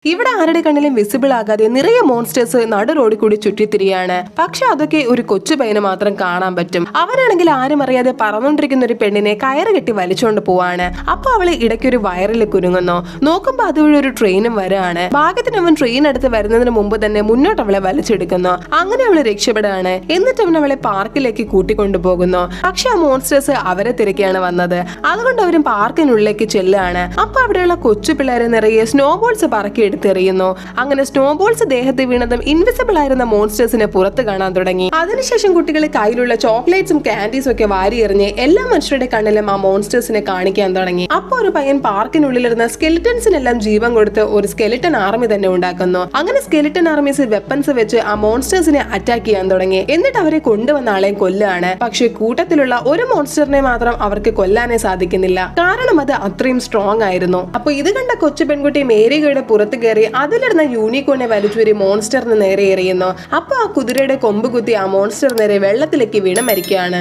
ഇവിടെ ആരുടെ കണ്ണിലും വിസിബിൾ ആകാതെ നിറയെ മോൺസ്റ്റേഴ്സ് നടു റോഡിൽ കൂടി ചുറ്റിത്തിരിയാണ്. പക്ഷെ അതൊക്കെ ഒരു കൊച്ചു പയ്യന് മാത്രം കാണാൻ പറ്റും. അവനാണെങ്കിൽ ആരും അറിയാതെ പറന്നുകൊണ്ടിരിക്കുന്ന ഒരു പെണ്ണിനെ കയറ് കെട്ടി വലിച്ചുകൊണ്ട് പോവാണ്. അപ്പൊ അവള് ഇടയ്ക്കൊരു വയറിൽ കുരുങ്ങുന്നു. നോക്കുമ്പോ അതുവഴി ഒരു ട്രെയിനും വരാണ്. ഭാഗ്യത്തിന് അവൻ ട്രെയിൻ അടുത്ത് വരുന്നതിന് മുമ്പ് തന്നെ മുന്നോട്ട് അവളെ വലിച്ചെടുക്കുന്നു. അങ്ങനെ അവള് രക്ഷപ്പെടുകയാണ്. എന്നിട്ട് അവൻ അവളെ പാർക്കിലേക്ക് കൂട്ടിക്കൊണ്ടുപോകുന്നു. പക്ഷെ ആ മോൺസ്റ്റേഴ്സ് അവരെ തിരക്കിയാണ് വന്നത്. അതുകൊണ്ട് അവരും പാർക്കിനുള്ളിലേക്ക് ചെല്ലുകയാണ്. അപ്പൊ അവിടെയുള്ള കൊച്ചു പിള്ളേരെ നിറയെ സ്നോബോൾസ് പറക്കി എടുത്തെറിയുന്നു. അങ്ങനെ സ്നോബോൾസ് ദേഹത്ത് വീണതും ഇൻവിസിബിൾ ആയിരുന്ന മോൺസ്റ്റേഴ്സിനെ പുറത്ത് കാണാൻ തുടങ്ങി. അതിനുശേഷം കുട്ടികൾ കയ്യിലുള്ള ചോക്ലേറ്റ്സും കാൻഡീസും ഒക്കെ വാരി എറിഞ്ഞ് എല്ലാ മനുഷ്യരുടെ കണ്ണിലും ആ മോൺസ്റ്റേഴ്സിനെ കാണിക്കാൻ തുടങ്ങി. അപ്പൊ ഒരു പയ്യൻ പാർക്കിനുള്ളിലിരുന്ന സ്കെലിറ്റൻസിനെല്ലാം ജീവൻ കൊടുത്ത് ഒരു സ്കെലിറ്റൻ ആർമി തന്നെ ഉണ്ടാക്കുന്നു. അങ്ങനെ സ്കെലിറ്റൻ ആർമീസ് വെപ്പൺസ് വെച്ച് ആ മോൺസ്റ്റേഴ്സിനെ അറ്റാക്ക് ചെയ്യാൻ തുടങ്ങി. എന്നിട്ട് അവരെ കൊണ്ടുവന്ന ആളെ കൊല്ലുകയാണ്. പക്ഷെ കൂട്ടത്തിലുള്ള ഒരു മോൺസ്റ്ററിനെ മാത്രം അവർക്ക് കൊല്ലാനേ സാധിക്കുന്നില്ല. കാരണം അത് അത്രയും സ്ട്രോങ് ആയിരുന്നു. അപ്പൊ ഇത് കണ്ട കൊച്ചു പെൺകുട്ടി മേരികയുടെ പുറത്ത് കയറി അതിലിരുന്ന യൂണിക്കോണിനെ വലിച്ചൊരു മോൺസ്റ്ററിന് നേരെ എറിയുന്നു. അപ്പൊ ആ കുതിരയുടെ കൊമ്പ് കുത്തി ആ മോൺസ്റ്റർ നേരെ വെള്ളത്തിലേക്ക് വീണ് മരിക്കുകയാണ്.